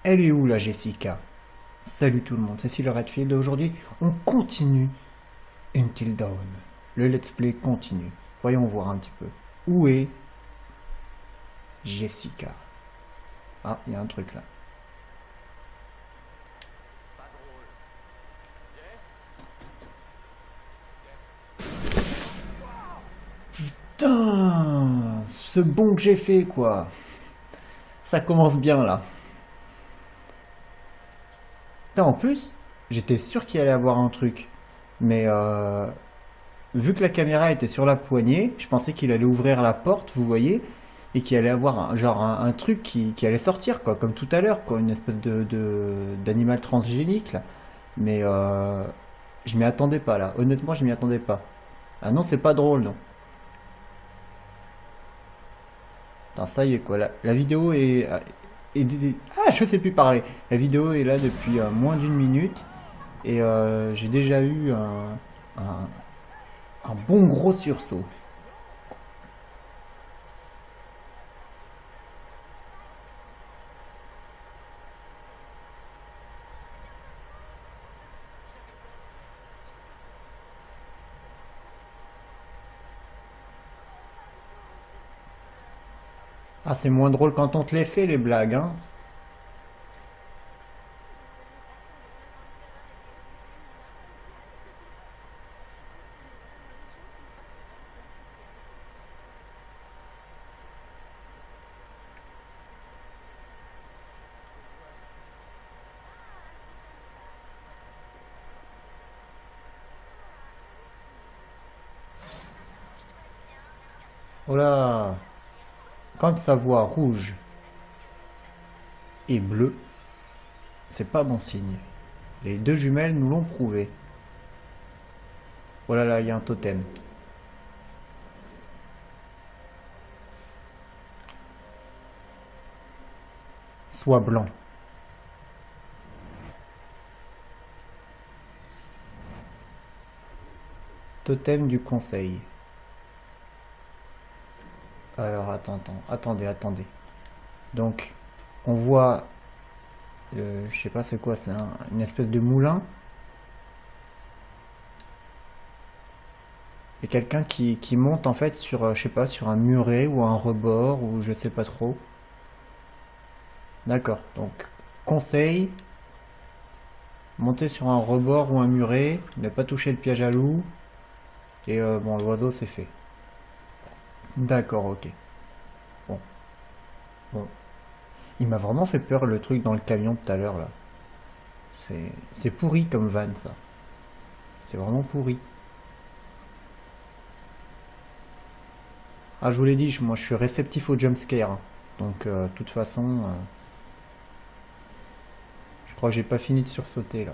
Elle est où la Jessica? Salut tout le monde, c'est Phil Redfield et aujourd'hui on continue Until Dawn. Le let's play continue. Voyons voir un petit peu. Où est Jessica? Ah, il y a un truc là. Putain, ce bond que j'ai fait quoi. Ça commence bien là. Là en plus, j'étais sûr qu'il allait avoir un truc. Mais vu que la caméra était sur la poignée, je pensais qu'il allait ouvrir la porte, vous voyez, et qu'il allait avoir un truc qui allait sortir, quoi, comme tout à l'heure, quoi, une espèce d'animal transgénique, là. Mais je m'y attendais pas, là. Honnêtement, je m'y attendais pas. Ah non, c'est pas drôle, non. Putain, ça y est, quoi, la vidéo Ah, je sais plus parler. La vidéo est là depuis moins d'une minute, et j'ai déjà eu un, un bon gros sursaut. Ah, c'est moins drôle quand on te les fait, les blagues, hein. Oh là, quand sa voix rouge et bleue, c'est pas bon signe. Les deux jumelles nous l'ont prouvé. Oh là là, il y a un totem. Sois blanc. Totem du conseil. Alors attendez. Donc, on voit, je sais pas c'est quoi, c'est une espèce de moulin. Et quelqu'un qui monte en fait sur, je sais pas, sur un muret ou un rebord ou je sais pas trop. D'accord, donc conseil, monter sur un rebord ou un muret, ne pas toucher le piège à loup, et bon, l'oiseau c'est fait. D'accord, ok. Bon, bon. Il m'a vraiment fait peur le truc dans le camion tout à l'heure là. C'est pourri comme van ça. C'est vraiment pourri. Ah, je vous l'ai dit, moi je suis réceptif au jumpscare, hein. Donc, de toute façon, je crois que j'ai pas fini de sursauter là.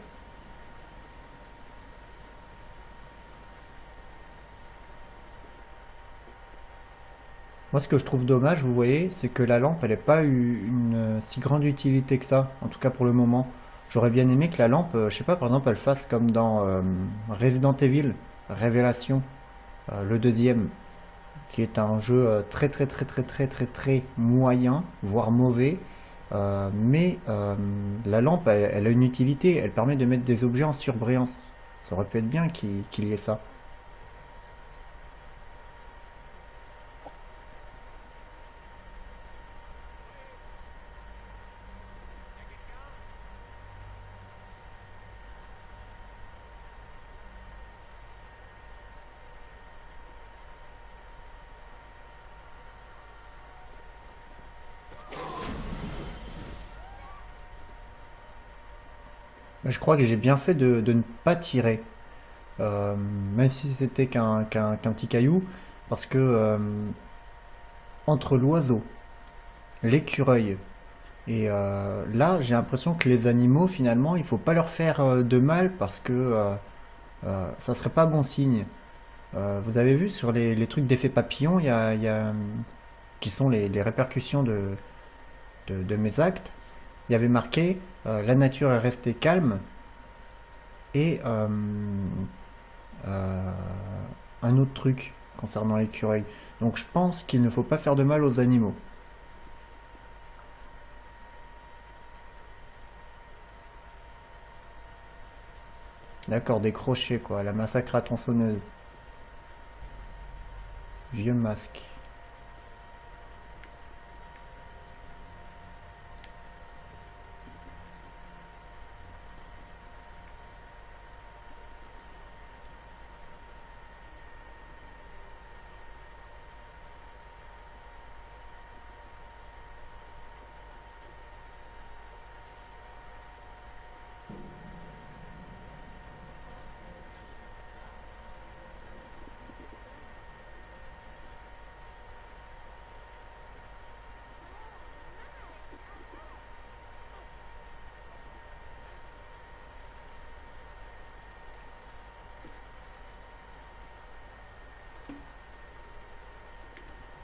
Moi, ce que je trouve dommage, vous voyez, c'est que la lampe, elle n'ait pas eu une si grande utilité que ça, en tout cas pour le moment. J'aurais bien aimé que la lampe, je sais pas, par exemple, elle fasse comme dans Resident Evil, Révélation, le deuxième, qui est un jeu très moyen, voire mauvais. Mais la lampe, elle a une utilité, elle permet de mettre des objets en surbrillance. Ça aurait pu être bien qu'il y ait ça. Mais je crois que j'ai bien fait de ne pas tirer. Même si c'était qu'un petit caillou, parce que entre l'oiseau, l'écureuil, et là j'ai l'impression que les animaux finalement il faut pas leur faire de mal parce que ça serait pas bon signe. Vous avez vu sur les trucs d'effet papillon, qui sont les répercussions de mes actes, il y avait marqué la nature est restée calme et euh, un autre truc concernant l'écureuil. Donc je pense qu'il ne faut pas faire de mal aux animaux. D'accord, des crochets quoi, la massacre à tronçonneuse. Vieux masque.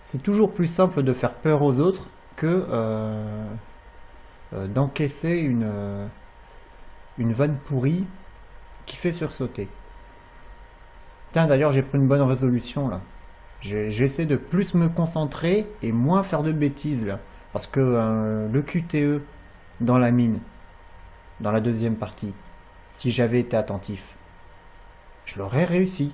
C'est toujours plus simple de faire peur aux autres que d'encaisser une vanne pourrie qui fait sursauter. Tiens, d'ailleurs, j'ai pris une bonne résolution là. Je vais essayer de plus me concentrer et moins faire de bêtises là. Parce que le QTE dans la mine, dans la deuxième partie, si j'avais été attentif, je l'aurais réussi.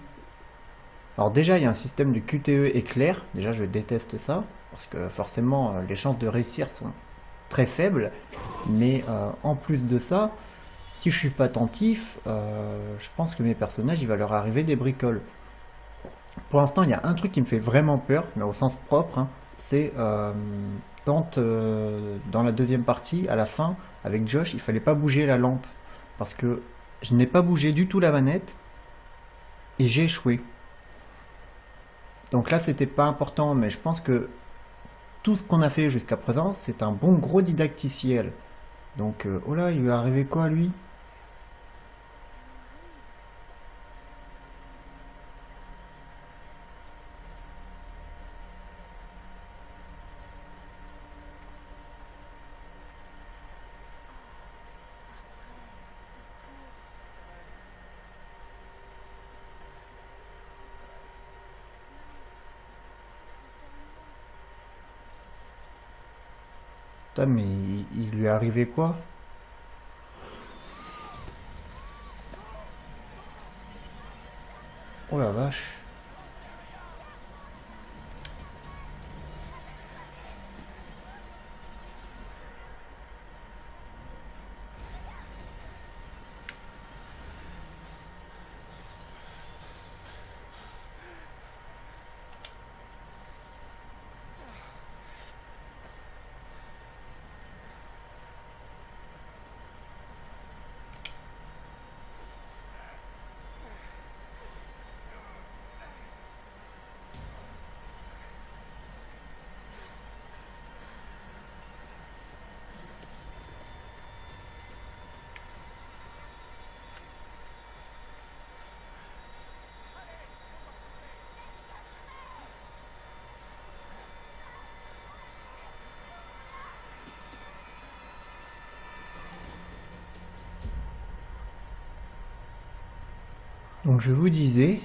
Alors déjà, il y a un système de QTE éclair. Déjà, je déteste ça. Parce que forcément, les chances de réussir sont très faibles. Mais en plus de ça, si je suis pas attentif, je pense que mes personnages, il va leur arriver des bricoles. Pour l'instant, il y a un truc qui me fait vraiment peur, mais au sens propre, hein, c'est quand dans la deuxième partie, à la fin, avec Josh, il fallait pas bouger la lampe. Parce que je n'ai pas bougé du tout la manette et j'ai échoué. Donc là, c'était pas important, mais je pense que tout ce qu'on a fait jusqu'à présent, c'est un bon gros didacticiel. Donc, oh là, il lui est arrivé quoi à lui? Putain, mais il lui est arrivé quoi? Oh la vache. Donc je vous disais,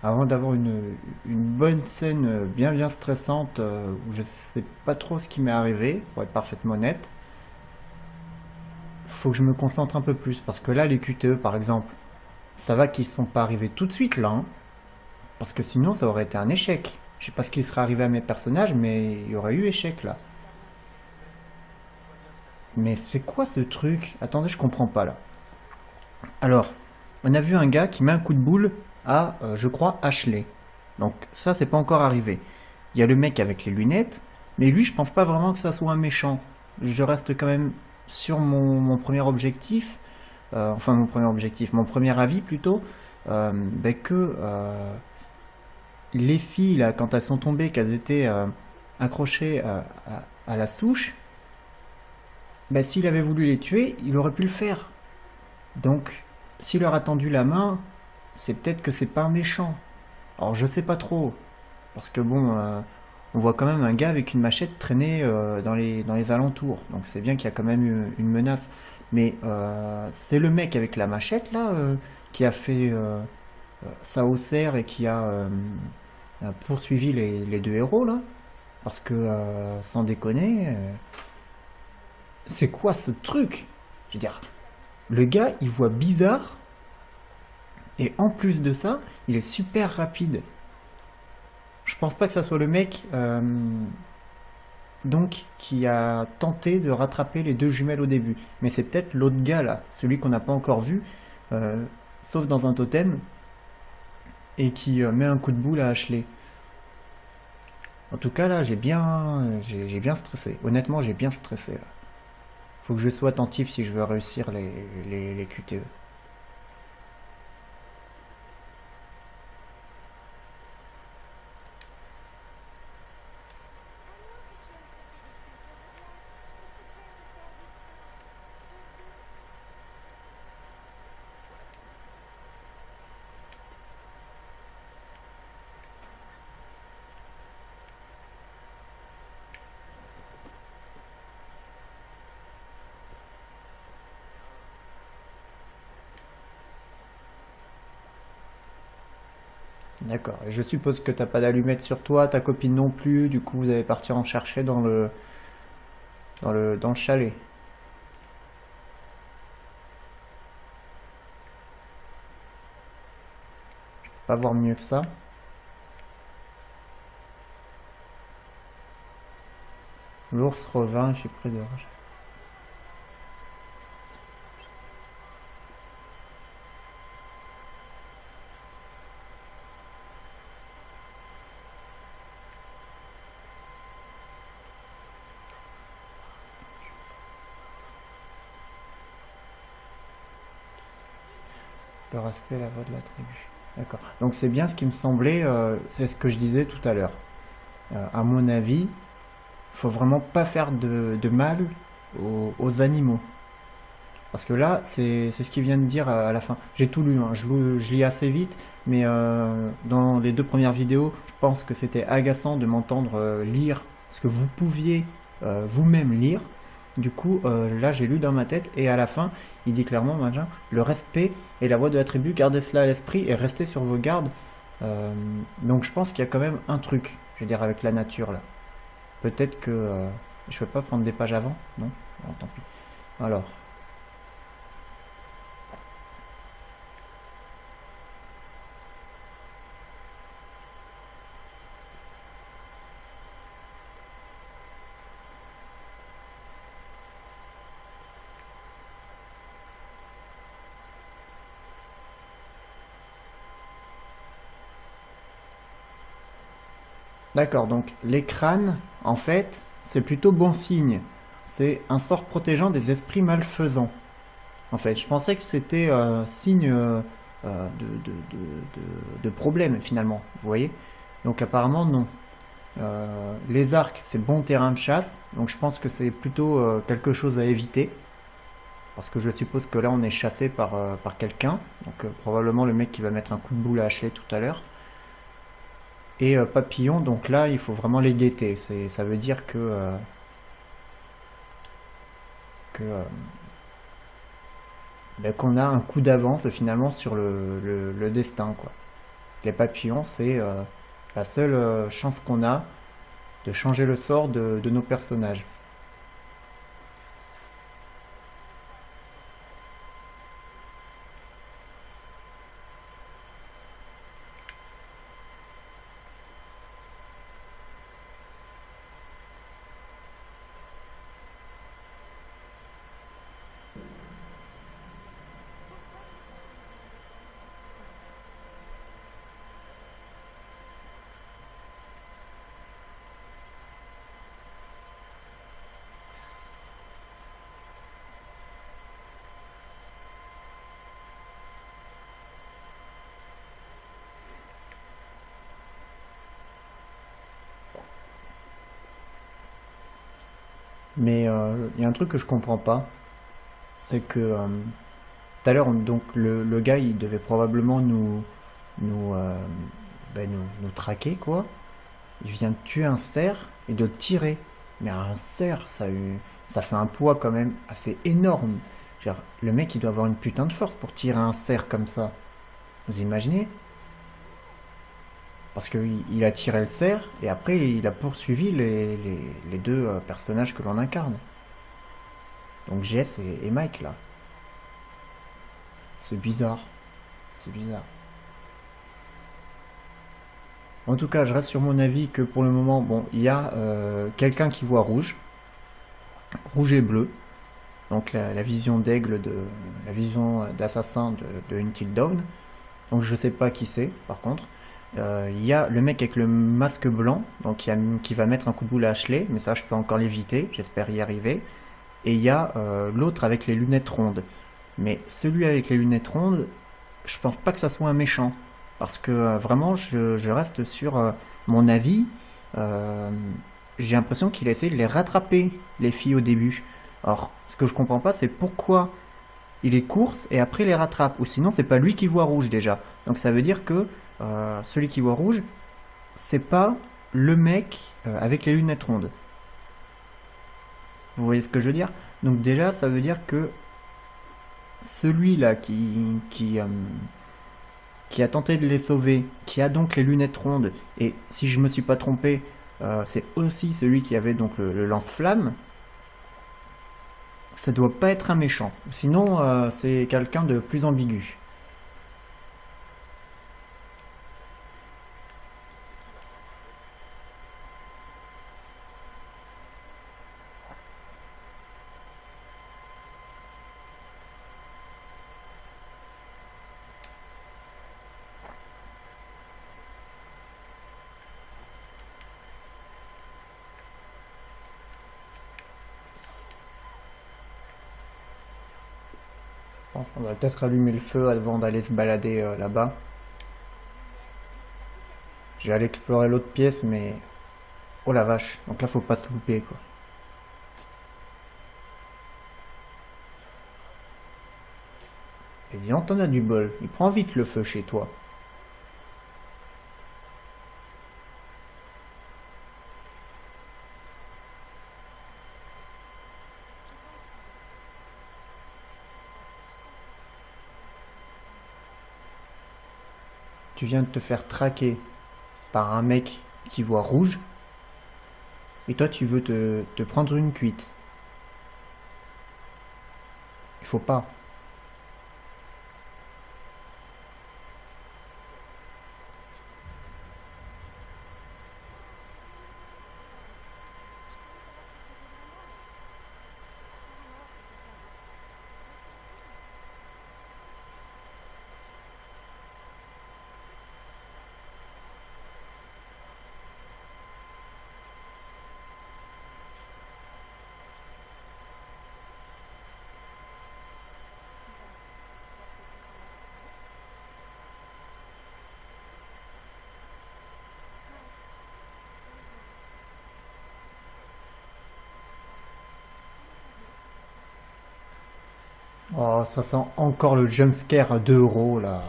avant d'avoir une bonne scène bien stressante où je sais pas trop ce qui m'est arrivé, pour être parfaitement honnête, faut que je me concentre un peu plus parce que là les QTE par exemple, ça va qu'ils sont pas arrivés tout de suite là, hein, parce que sinon ça aurait été un échec. Je sais pas ce qui serait arrivé à mes personnages, mais il y aurait eu échec là. Mais c'est quoi ce truc? Attendez, je comprends pas là. Alors, on a vu un gars qui met un coup de boule à, je crois, Ashley. Donc ça, c'est pas encore arrivé. Il y a le mec avec les lunettes, mais lui, je pense pas vraiment que ça soit un méchant. Je reste quand même sur mon premier objectif, enfin mon premier objectif, mon premier avis plutôt, ben que les filles, là, quand elles sont tombées, qu'elles étaient accrochées à la souche, ben, s'il avait voulu les tuer, il aurait pu le faire. Donc, s'il leur a tendu la main, c'est peut-être que c'est pas un méchant. Alors je sais pas trop, parce que bon, on voit quand même un gars avec une machette traîner dans les alentours, donc c'est bien qu'il y a quand même eu une menace. Mais c'est le mec avec la machette là qui a fait ça au cerf et qui a poursuivi les deux héros là, parce que sans déconner, c'est quoi ce truc? Je veux dire, le gars il voit bizarre Et en plus de ça, il est super rapide. Je pense pas que ça soit le mec donc qui a tenté de rattraper les deux jumelles au début. Mais c'est peut-être l'autre gars là, celui qu'on n'a pas encore vu, euh, sauf dans un totem, et qui met un coup de boule à Ashley. En tout cas là, j'ai bien stressé. Honnêtement, j'ai bien stressé là. Faut que je sois attentif si je veux réussir les QTE. D'accord. Et je suppose que t'as pas d'allumette sur toi, ta copine non plus, du coup vous allez partir en chercher dans le chalet. Pas voir mieux que ça. L'ours revint et fut près de Rachel. Le respect, la voix de la tribu. D'accord. Donc c'est bien ce qui me semblait, c'est ce que je disais tout à l'heure. À mon avis, faut vraiment pas faire de mal aux animaux. Parce que là, c'est ce qu'il vient de dire à la fin. J'ai tout lu, hein. Je lis assez vite, mais dans les deux premières vidéos, je pense que c'était agaçant de m'entendre lire ce que vous pouviez vous-même lire. Du coup, là, j'ai lu dans ma tête, et à la fin, il dit clairement, machin, le respect et la voix de la tribu, gardez cela à l'esprit et restez sur vos gardes. Euh, donc je pense qu'il y a quand même un truc, je veux dire, avec la nature, là. Peut-être que je peux pas prendre des pages avant, non? Bon, tant pis. Alors, d'accord, donc les crânes, en fait, c'est plutôt bon signe. C'est un sort protégeant des esprits malfaisants. En fait, je pensais que c'était signe de problème, finalement, vous voyez? Donc apparemment, non. Les arcs, c'est bon terrain de chasse, donc je pense que c'est plutôt quelque chose à éviter. Parce que je suppose que là, on est chassé par quelqu'un. Donc probablement le mec qui va mettre un coup de boule à hacher tout à l'heure. Et papillon, donc là, il faut vraiment les guetter. Ça veut dire que ben, qu'on a un coup d'avance finalement sur le destin, quoi. Les papillons, c'est la seule chance qu'on a de changer le sort de nos personnages. Mais il y a un truc que je comprends pas, c'est que tout à l'heure, donc le gars, il devait probablement nous, ben, nous traquer, quoi. Il vient de tuer un cerf et de le tirer. Mais un cerf, ça fait un poids quand même assez énorme. Je veux dire, le mec, il doit avoir une putain de force pour tirer un cerf comme ça. Vous imaginez? Parce qu'il a tiré le cerf et après il a poursuivi les deux personnages que l'on incarne. Donc Jess et Mike là. C'est bizarre. C'est bizarre. En tout cas, je reste sur mon avis que pour le moment, bon, il y a quelqu'un qui voit rouge, rouge et bleu, donc la vision d'aigle, la vision d'assassin de Until Dawn. Donc je sais pas qui c'est, par contre. Il y a le mec avec le masque blanc, donc qui va mettre un coup de boule à Ashley, mais ça je peux encore l'éviter, j'espère y arriver. Et il y a l'autre avec les lunettes rondes. Mais celui avec les lunettes rondes, je pense pas que ça soit un méchant. Parce que vraiment, je reste sur mon avis. Euh, j'ai l'impression qu'il a essayé de les rattraper, les filles, au début. Alors, ce que je comprends pas, c'est pourquoi il les course et après il les rattrape. Ou sinon, c'est pas lui qui voit rouge déjà. Donc ça veut dire que celui qui voit rouge, c'est pas le mec avec les lunettes rondes. Vous voyez ce que je veux dire? Donc déjà, ça veut dire que celui-là qui a tenté de les sauver, qui a donc les lunettes rondes, et si je me suis pas trompé, c'est aussi celui qui avait donc le lance-flamme, ça doit pas être un méchant. Sinon, c'est quelqu'un de plus ambigu. Bon, on va peut-être allumer le feu avant d'aller se balader là-bas. Je vais aller explorer l'autre pièce, mais... Oh la vache, donc là faut pas se louper quoi. Et dis donc, t'en as du bol, il prend vite le feu chez toi. Tu viens de te faire traquer par un mec qui voit rouge, et toi tu veux te prendre une cuite. Il faut pas. Oh, ça sent encore le jumpscare à 2 euros là.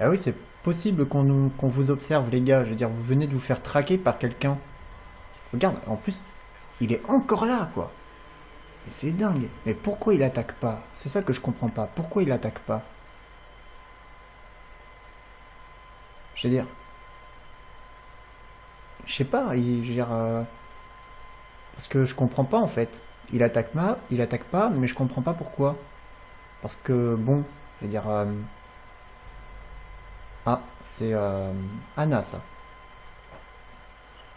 Ah oui, c'est possible qu'on vous observe, les gars. Je veux dire, vous venez de vous faire traquer par quelqu'un. Regarde, en plus, il est encore là, quoi. Et c'est dingue. Mais pourquoi il attaque pas? C'est ça que je comprends pas. Pourquoi il attaque pas? Je veux dire, je sais pas. Je veux dire, parce que je comprends pas en fait. Il attaque pas, mais je comprends pas pourquoi. Parce que bon, je veux dire, ah, c'est Anna ça.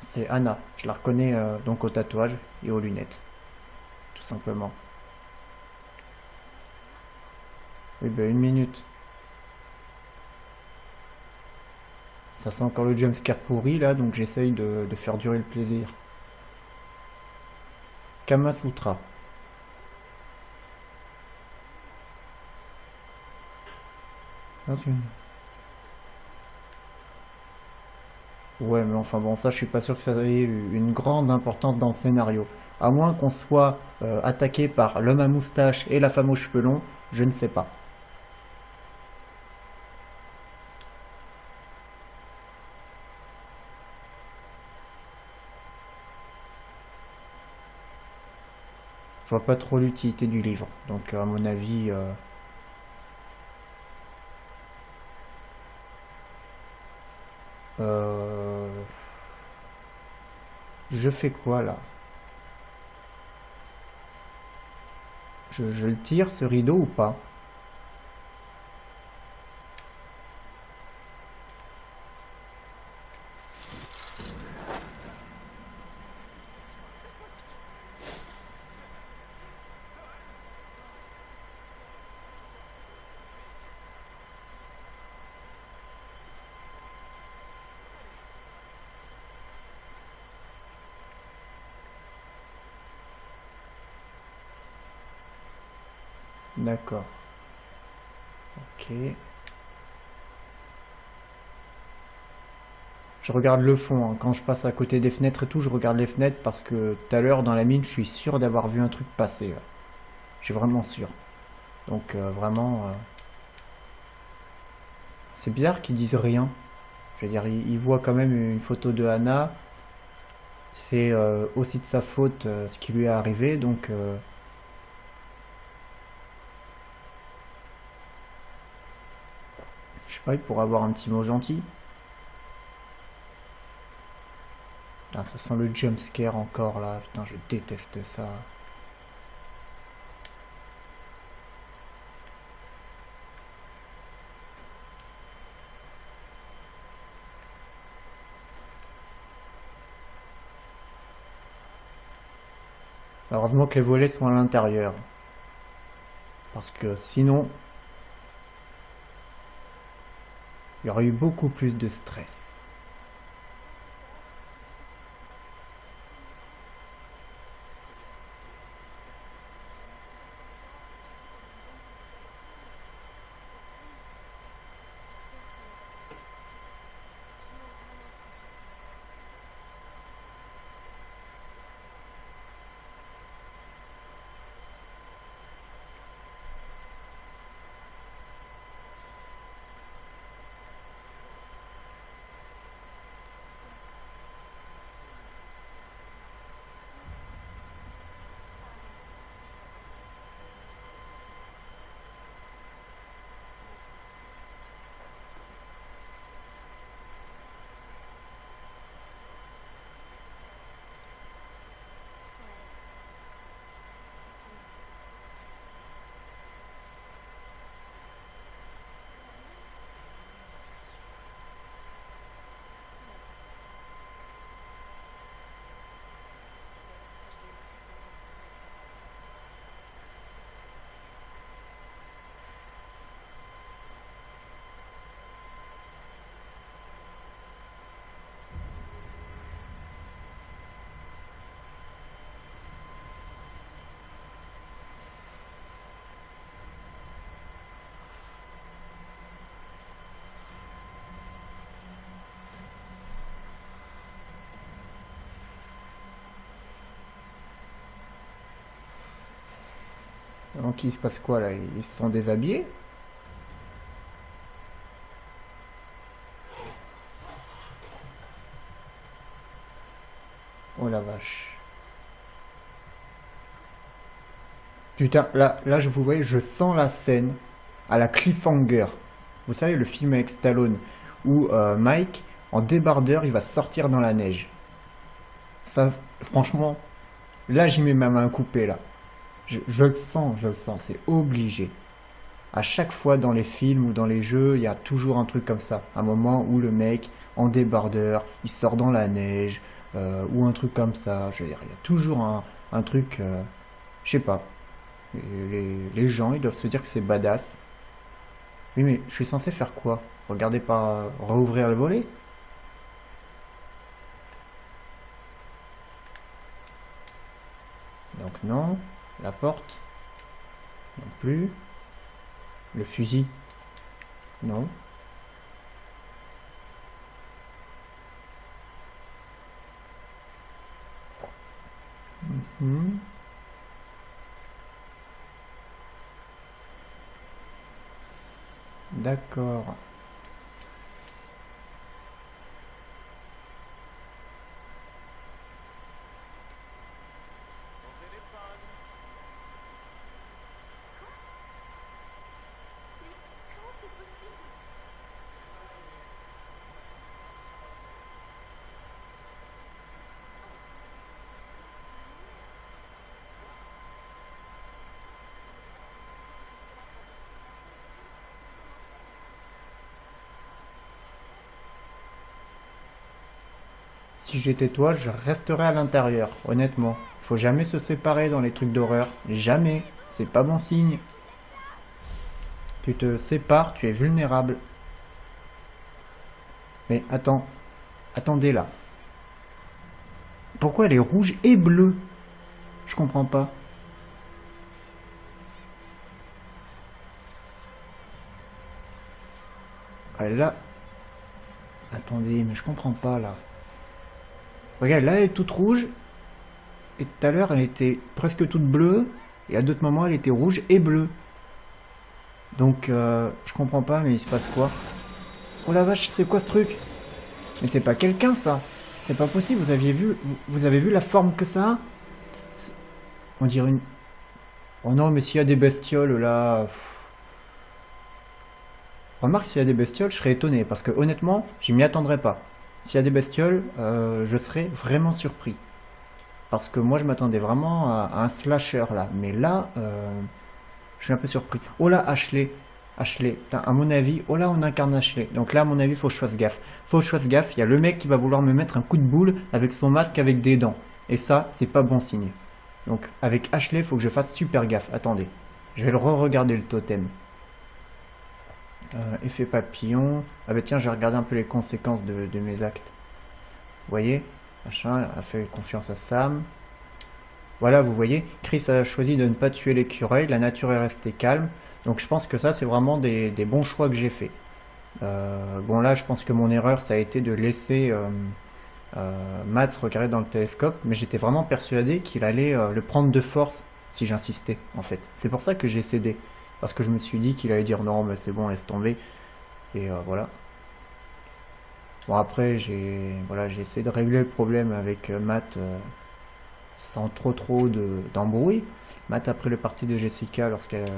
C'est Anna. Je la reconnais donc au tatouage et aux lunettes, tout simplement. Oui, ben une minute. Ça sent encore le jumpscare pourri là, donc j'essaye de faire durer le plaisir. Kama Sutra. Ouais, mais enfin bon, ça je suis pas sûr que ça ait eu une grande importance dans le scénario. À moins qu'on soit attaqué par l'homme à moustache et la femme aux cheveux longs, je ne sais pas. Je vois pas trop l'utilité du livre, donc à mon avis, euh, je fais quoi là? Je le tire ce rideau ou pas? D'accord. Ok. Je regarde le fond, hein. Quand je passe à côté des fenêtres et tout, je regarde les fenêtres parce que tout à l'heure dans la mine, je suis sûr d'avoir vu un truc passer, là. Je suis vraiment sûr. Donc vraiment, c'est bizarre qu'ils disent rien. Je veux dire, ils voient quand même une photo de Hannah. C'est aussi de sa faute ce qui lui est arrivé. Donc je sais pas, il pourrait avoir un petit mot gentil. Ah, ça sent le jump scare encore là. Putain, je déteste ça. Heureusement que les volets sont à l'intérieur. Parce que sinon, il y aurait eu beaucoup plus de stress. Donc il se passe quoi là? Ils se sont déshabillés? Oh la vache. Putain, là je vous voyez, je sens la scène à la Cliffhanger. Vous savez, le film avec Stallone, où Mike, en débardeur, il va sortir dans la neige. Ça, franchement, là j'y mets ma main coupée là. Je le sens, c'est obligé. À chaque fois dans les films ou dans les jeux, il y a toujours un truc comme ça. Un moment où le mec, en débardeur, il sort dans la neige, ou un truc comme ça. Je veux dire, il y a toujours un truc, je sais pas. Les gens, ils doivent se dire que c'est badass. Oui, mais je suis censé faire quoi? Regardez pas, rouvrir le volet? Donc non, la porte, non plus. Le fusil, non. Hmm, d'accord. Mais comment c'est possible? Si j'étais toi, je resterais à l'intérieur, honnêtement. Faut jamais se séparer dans les trucs d'horreur. Jamais. C'est pas bon signe. Tu te sépares, tu es vulnérable. Mais attends. Attendez là. Pourquoi elle est rouge et bleue? Je comprends pas. Elle est là. Attendez, mais je comprends pas là. Regarde, là elle est toute rouge. Et tout à l'heure elle était presque toute bleue. Et à d'autres moments elle était rouge et bleue. Donc je comprends pas, mais il se passe quoi? Oh la vache, c'est quoi ce truc? Mais c'est pas quelqu'un ça. C'est pas possible, vous avez vu la forme que ça a? On dirait une... Oh non, mais s'il y a des bestioles là... Remarque, s'il y a des bestioles, je serais étonné, parce que honnêtement, je m'y attendrais pas. S'il y a des bestioles, je serais vraiment surpris. Parce que moi, je m'attendais vraiment à un slasher là. Mais là, je suis un peu surpris. Oh là, Ashley. Ashley, putain, à mon avis, oh là, on incarne Ashley. Donc là, à mon avis, faut que je fasse gaffe. Faut que je fasse gaffe, il y a le mec qui va vouloir me mettre un coup de boule avec son masque avec des dents. Et ça, c'est pas bon signe. Donc avec Ashley, faut que je fasse super gaffe. Attendez, je vais le re-regarder le totem. Effet papillon. Ah bah tiens, je vais regarder un peu les conséquences de mes actes. Vous voyez, machin a fait confiance à Sam. Voilà, vous voyez, Chris a choisi de ne pas tuer l'écureuil, la nature est restée calme. Donc je pense que ça, c'est vraiment des bons choix que j'ai fait. Bon là, je pense que mon erreur, ça a été de laisser Matt regarder dans le télescope, mais j'étais vraiment persuadé qu'il allait le prendre de force si j'insistais, en fait. C'est pour ça que j'ai cédé. Parce que je me suis dit qu'il allait dire non, mais c'est bon, laisse tomber. Et voilà. Bon, après, j'ai essayé de régler le problème avec Matt sans trop d'embrouille. Matt a pris le parti de Jessica lorsqu'elle...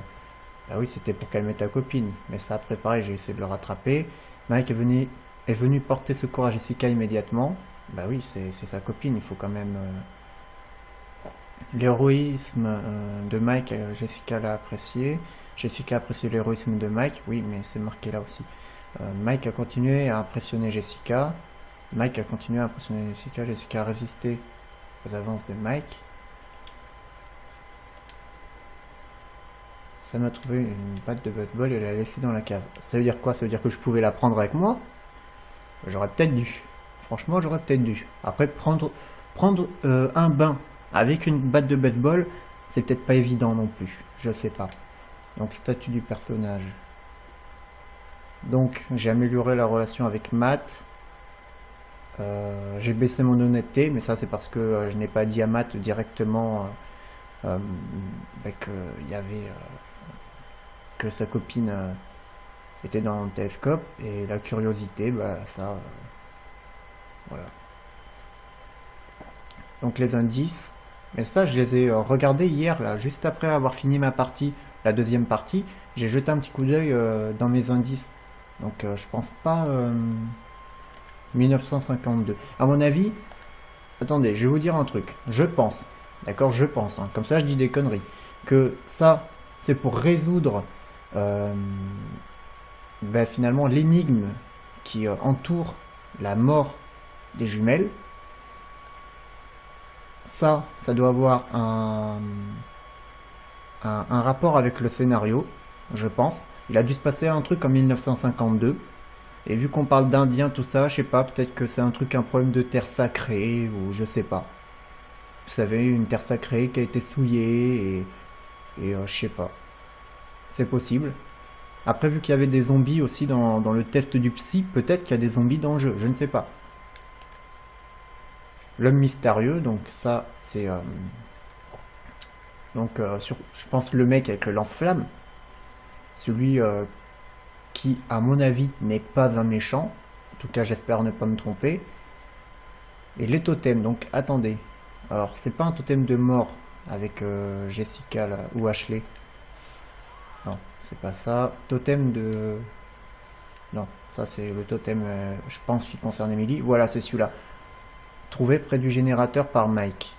Bah oui, c'était pour calmer ta copine. Mais ça, après, pareil, j'ai essayé de le rattraper. Mike est venu porter secours à Jessica immédiatement. Bah oui, c'est sa copine, il faut quand même... L'héroïsme de Mike, Jessica l'a apprécié. Jessica a apprécié l'héroïsme de Mike, oui, mais c'est marqué là aussi. Mike a continué à impressionner Jessica. Mike a continué à impressionner Jessica. Jessica a résisté aux avances de Mike. Ça m'a trouvé une batte de baseball et l'a laissée dans la cave. Ça veut dire quoi? Ça veut dire que je pouvais la prendre avec moi? J'aurais peut-être dû. Franchement, j'aurais peut-être dû. Après, prendre un bain avec une batte de baseball, c'est peut-être pas évident non plus. Je sais pas. Donc, statut du personnage. Donc, j'ai amélioré la relation avec Matt. J'ai baissé mon honnêteté, mais ça, c'est parce que je n'ai pas dit à Matt directement qu'il y avait... que sa copine était dans le télescope, et la curiosité, bah ça... voilà. Donc les indices... Mais ça, je les ai regardés hier, là, juste après avoir fini ma partie, la deuxième partie. J'ai jeté un petit coup d'œil dans mes indices. Donc je pense pas... 1952. À mon avis... Attendez, je vais vous dire un truc. Je pense, d'accord, je pense, hein, comme ça je dis des conneries, que ça, c'est pour résoudre finalement l'énigme qui entoure la mort des jumelles. Ça doit avoir un rapport avec le scénario, je pense. Il a dû se passer un truc en 1952. Et vu qu'on parle d'Indiens, tout ça, je sais pas, peut-être que c'est un problème de terre sacrée, ou je sais pas. Vous savez, une terre sacrée qui a été souillée, et je sais pas. C'est possible. Après, vu qu'il y avait des zombies aussi dans le test du psy, peut-être qu'il y a des zombies dans le jeu, je ne sais pas. L'homme mystérieux, donc ça, c'est... je pense le mec avec le lance-flamme. Celui qui, à mon avis, n'est pas un méchant. En tout cas, j'espère ne pas me tromper. Et les totems, donc attendez. Alors, c'est pas un totem de mort avec Jessica là, ou Ashley. Non, c'est pas ça. Totem de... Non, ça c'est le totem, je pense, qui concerne Emily. Voilà, c'est celui-là. Trouvé près du générateur par Mike.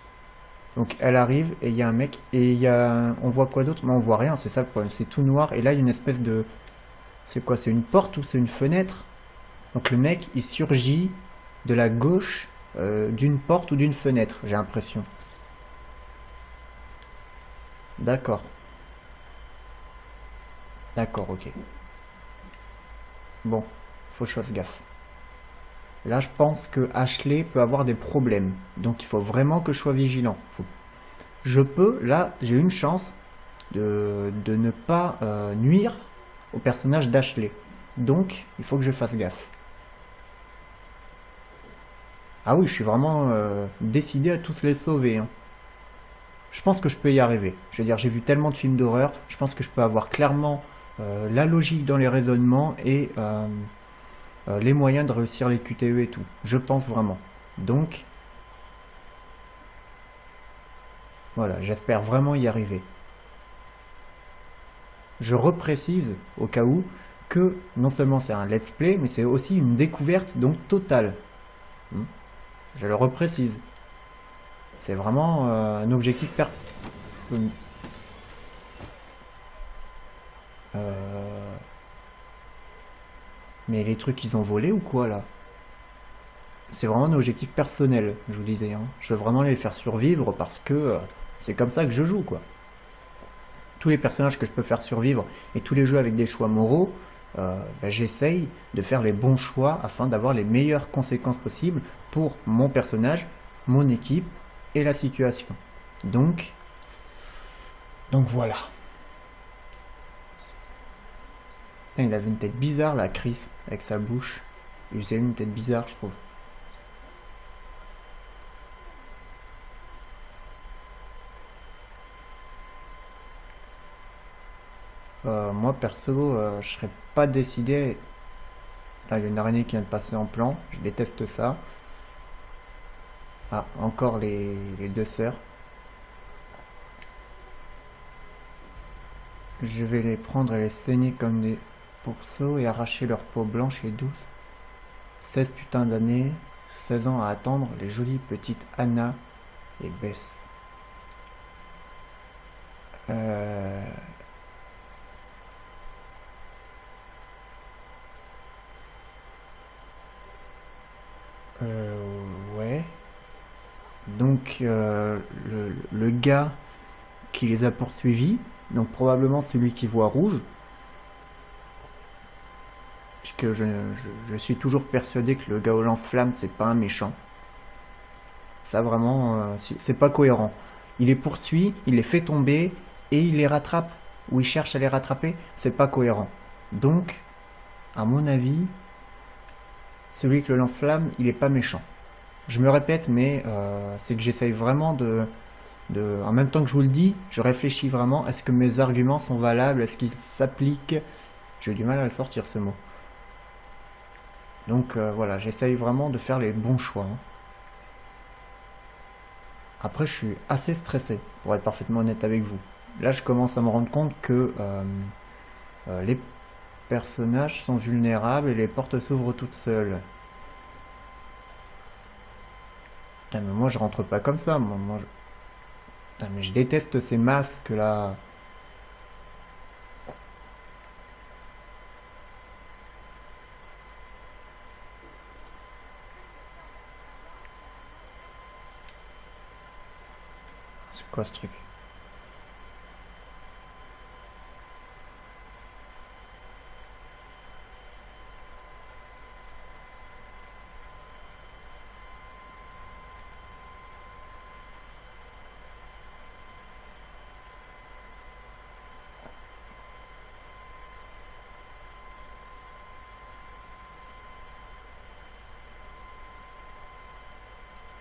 Donc elle arrive et il y a un mec et il y a... On voit quoi d'autre? Mais on voit rien, c'est ça le problème. C'est tout noir et là il y a une espèce de... C'est quoi? C'est une porte ou c'est une fenêtre? Donc le mec il surgit de la gauche d'une porte ou d'une fenêtre, j'ai l'impression. D'accord. D'accord, ok. Bon, faut que je fasse gaffe. Là, je pense que Ashley peut avoir des problèmes. Donc, il faut vraiment que je sois vigilant. Là, j'ai une chance de ne pas nuire au personnage d'Ashley. Donc, il faut que je fasse gaffe. Ah oui, je suis vraiment décidé à tous les sauver, hein. Je pense que je peux y arriver. Je veux dire, j'ai vu tellement de films d'horreur, je pense que je peux avoir clairement la logique dans les raisonnements et les moyens de réussir les QTE et tout. Je pense vraiment. Donc, voilà, j'espère vraiment y arriver. Je reprécise, au cas où, que non seulement c'est un let's play, mais c'est aussi une découverte, donc totale. Je le reprécise. C'est vraiment un objectif personnel. Mais les trucs qu'ils ont volés ou quoi là? C'est vraiment un objectif personnel, je vous disais, hein. Je veux vraiment les faire survivre parce que c'est comme ça que je joue, quoi. Tous les personnages que je peux faire survivre et tous les jeux avec des choix moraux, j'essaye de faire les bons choix afin d'avoir les meilleures conséquences possibles pour mon personnage, mon équipe et la situation. Donc voilà. Putain, il avait une tête bizarre là, Chris, avec sa bouche. Il faisait une tête bizarre, je trouve. Moi perso, je serais pas décidé. Là, il y a une araignée qui vient de passer en plan. Je déteste ça. Ah, encore les deux sœurs. Je vais les prendre et les saigner comme des pourceaux et arracher leur peau blanche et douce. 16 putains d'années, 16 ans à attendre, les jolies petites Anna et Bess. Euh... Ouais. Donc, le gars qui les a poursuivis, donc probablement celui qui voit rouge, puisque je suis toujours persuadé que le gars au lance-flamme, c'est pas un méchant. Ça, vraiment, c'est pas cohérent. Il les poursuit, il les fait tomber, et il les rattrape, ou il cherche à les rattraper, c'est pas cohérent. Donc, à mon avis, celui avec le lance-flamme, il est pas méchant. Je me répète, mais c'est que j'essaye vraiment en même temps que je vous le dis, je réfléchis vraiment, est-ce que mes arguments sont valables, est-ce qu'ils s'appliquent? J'ai du mal à le sortir ce mot. Donc voilà, j'essaye vraiment de faire les bons choix, hein. Après, je suis assez stressé, pour être parfaitement honnête avec vous. Là, je commence à me rendre compte que les personnages sont vulnérables et les portes s'ouvrent toutes seules. Putain, mais moi, je rentre pas comme ça. Putain, mais je déteste ces masques là. C'est quoi ce truc?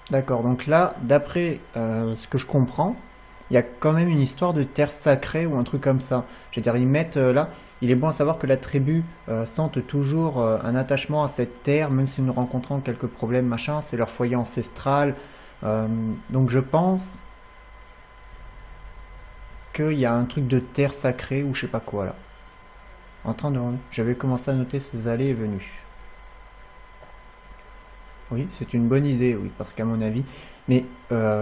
D'accord, donc là, d'après ce que je comprends, il y a quand même une histoire de terre sacrée ou un truc comme ça. Je veux dire, ils mettent là, il est bon à savoir que la tribu sente toujours un attachement à cette terre, même si nous rencontrons quelques problèmes, machin, c'est leur foyer ancestral. Donc je pense qu'il y a un truc de terre sacrée ou je sais pas quoi là. En train de... J'avais commencé à noter ces allées et venues. Oui, c'est une bonne idée, oui, parce qu'à mon avis... Mais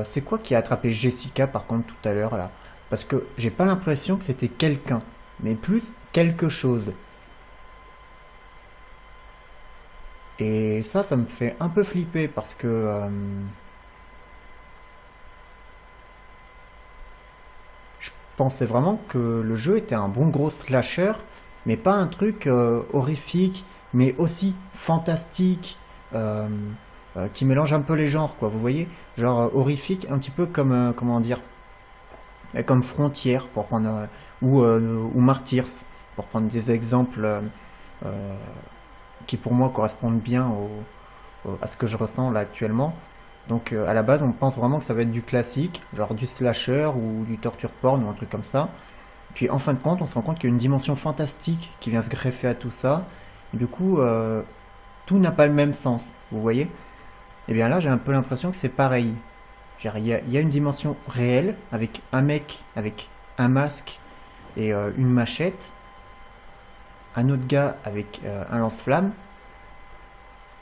c'est quoi qui a attrapé Jessica, par contre, tout à l'heure, là? Parce que j'ai pas l'impression que c'était quelqu'un, mais plus quelque chose. Et ça me fait un peu flipper parce que je pensais vraiment que le jeu était un bon gros slasher, mais pas un truc horrifique, mais aussi fantastique, euh, qui mélange un peu les genres, quoi. Vous voyez, genre horrifique, un petit peu comme comment dire, comme Frontière pour prendre ou Martyrs pour prendre des exemples euh, qui pour moi correspondent bien à ce que je ressens là actuellement. Donc à la base, on pense vraiment que ça va être du classique, genre du slasher ou du torture porn ou un truc comme ça. Puis en fin de compte, on se rend compte qu'il y a une dimension fantastique qui vient se greffer à tout ça. Et du coup, tout n'a pas le même sens, vous voyez? Et bien là, j'ai un peu l'impression que c'est pareil. Il y a une dimension réelle avec un mec avec un masque et une machette, un autre gars avec un lance-flamme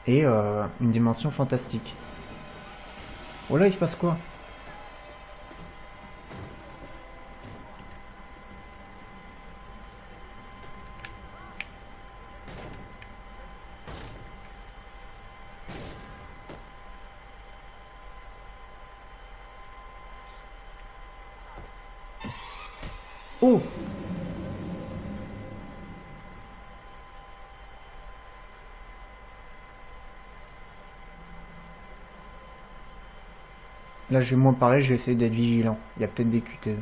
et une dimension fantastique. Oh là, il se passe quoi? Oh! Là, je vais moins parler, je vais essayer d'être vigilant. Il y a peut-être des QT.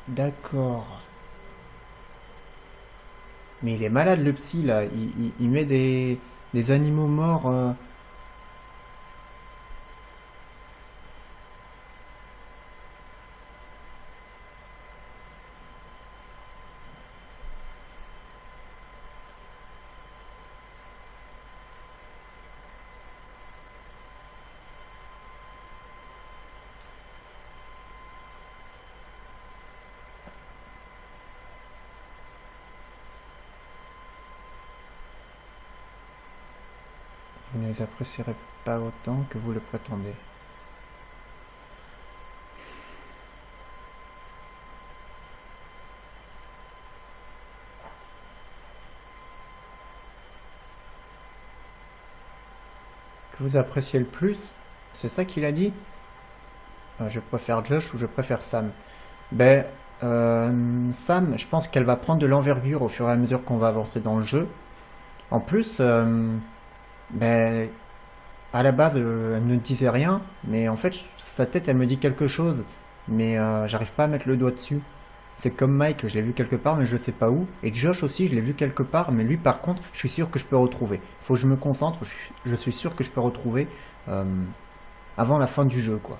D'accord. Mais il est malade le psy là. Il met des animaux morts. Vous ne les apprécierez pas autant que vous le prétendez. Que vous appréciez le plus? C'est ça qu'il a dit? Je préfère Josh ou je préfère Sam? Ben, Sam, je pense qu'elle va prendre de l'envergure au fur et à mesure qu'on va avancer dans le jeu. En plus, ben, à la base, elle ne disait rien, mais en fait, sa tête, elle me dit quelque chose, mais j'arrive pas à mettre le doigt dessus. C'est comme Mike, je l'ai vu quelque part, mais je sais pas où. Et Josh aussi, je l'ai vu quelque part, mais lui, par contre, je suis sûr que je peux retrouver. Faut que je me concentre, je suis sûr que je peux retrouver euh, avant la fin du jeu, quoi.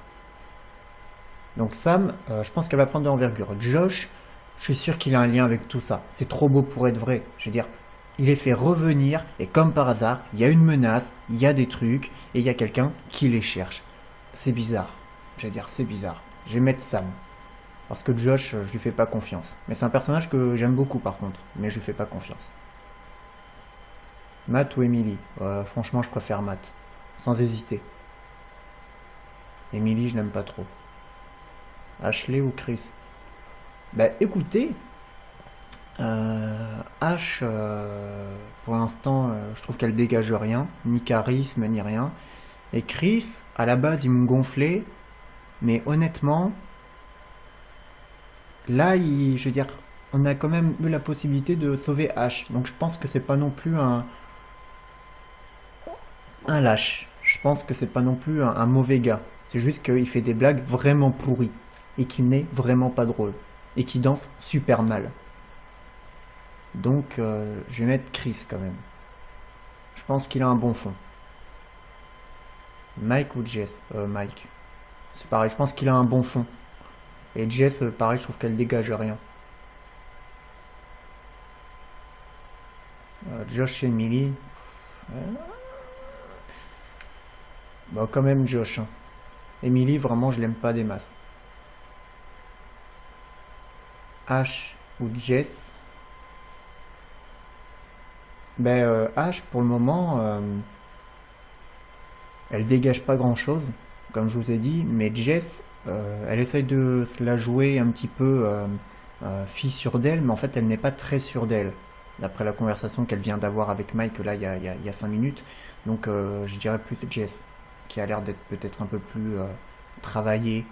Donc Sam, je pense qu'elle va prendre de l'envergure. Josh, je suis sûr qu'il a un lien avec tout ça. C'est trop beau pour être vrai. Je veux dire, il est fait revenir et comme par hasard, il y a une menace, il y a des trucs et il y a quelqu'un qui les cherche. C'est bizarre. Je veux dire, c'est bizarre. Je vais mettre Sam. Parce que Josh, je lui fais pas confiance. Mais c'est un personnage que j'aime beaucoup par contre. Mais je lui fais pas confiance. Matt ou Emily? Franchement, je préfère Matt. Sans hésiter. Emily, je n'aime pas trop. Ashley ou Chris? Bah écoutez, Ash, pour l'instant, je trouve qu'elle dégage rien, ni charisme, ni rien. Et Chris, à la base, ils m'ont gonflé, mais honnêtement, là, je veux dire, on a quand même eu la possibilité de sauver Ash. Donc je pense que c'est pas non plus un lâche. Je pense que c'est pas non plus un mauvais gars. C'est juste qu'il fait des blagues vraiment pourries. Et qu'il n'est vraiment pas drôle. Et qui danse super mal. Donc je vais mettre Chris quand même. Je pense qu'il a un bon fond. Mike ou Jess? Mike. C'est pareil, je pense qu'il a un bon fond. Et Jess, pareil, je trouve qu'elle dégage rien. Josh et Emily. Bah, quand même Josh, hein. Emily, vraiment, je l'aime pas des masses. Ash ou Jess? Ben, Ash, pour le moment, elle dégage pas grand-chose, comme je vous ai dit, mais Jess, elle essaye de se la jouer un petit peu fille sûre d'elle, mais en fait, elle n'est pas très sûre d'elle, d'après la conversation qu'elle vient d'avoir avec Mike, là, il y a 5 minutes. Donc, je dirais plus Jess, qui a l'air d'être peut-être un peu plus travaillée.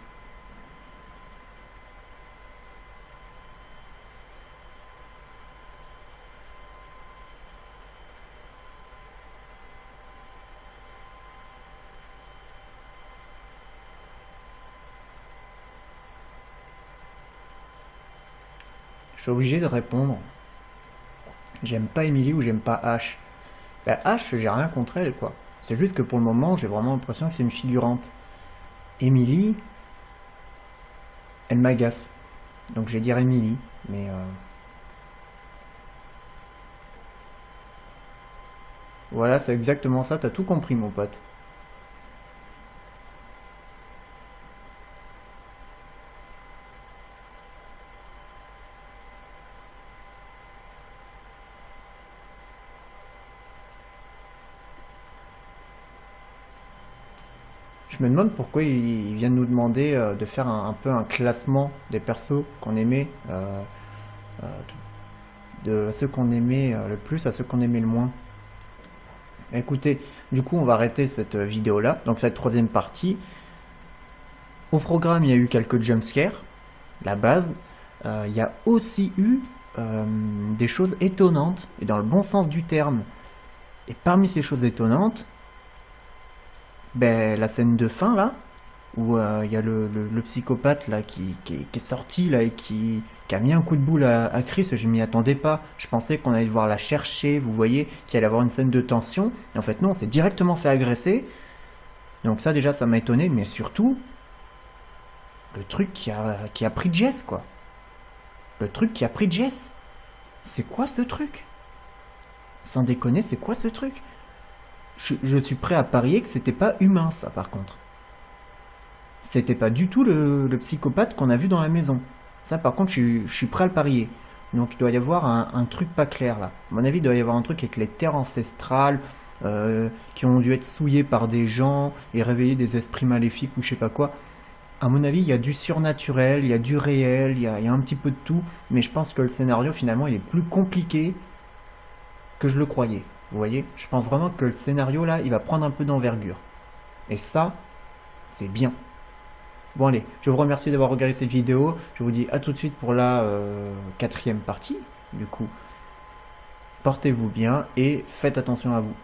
Je suis obligé de répondre. J'aime pas Emily ou j'aime pas Ash. Ben, Ash, j'ai rien contre elle, quoi. C'est juste que pour le moment, j'ai vraiment l'impression que c'est une figurante. Emily, elle m'agace. Donc je vais dire Emily, mais voilà, c'est exactement ça, t'as tout compris, mon pote. Je me demande pourquoi ils viennent nous demander de faire un peu un classement des persos qu'on aimait, euh, de ceux qu'on aimait le plus à ceux qu'on aimait le moins. Écoutez, du coup, on va arrêter cette vidéo-là, donc cette troisième partie. Au programme, il y a eu quelques jumpscares, la base. Il y a aussi eu des choses étonnantes, et dans le bon sens du terme. Et parmi ces choses étonnantes, ben, la scène de fin là, où il y a le psychopathe là qui est sorti là et qui a mis un coup de boule à Chris, je m'y attendais pas. Je pensais qu'on allait devoir la chercher, vous voyez, qu'il allait avoir une scène de tension. Et en fait non, on s'est directement fait agresser. Donc ça déjà ça m'a étonné, mais surtout le truc qui a pris Jess quoi. Le truc qui a pris Jess. C'est quoi ce truc? Sans déconner, c'est quoi ce truc? Je suis prêt à parier que c'était pas humain ça par contre. C'était pas du tout le psychopathe qu'on a vu dans la maison. Ça, par contre, je suis prêt à le parier. Donc, il doit y avoir un truc pas clair là. À mon avis, il doit y avoir un truc avec les terres ancestrales qui ont dû être souillées par des gens et réveiller des esprits maléfiques ou je sais pas quoi. À mon avis, il y a du surnaturel, il y a du réel, il y a un petit peu de tout. Mais je pense que le scénario, finalement, il est plus compliqué que je le croyais. Vous voyez? Je pense vraiment que le scénario là, il va prendre un peu d'envergure. Et ça, c'est bien. Bon allez, je vous remercie d'avoir regardé cette vidéo. Je vous dis à tout de suite pour la quatrième partie. Du coup, portez-vous bien et faites attention à vous.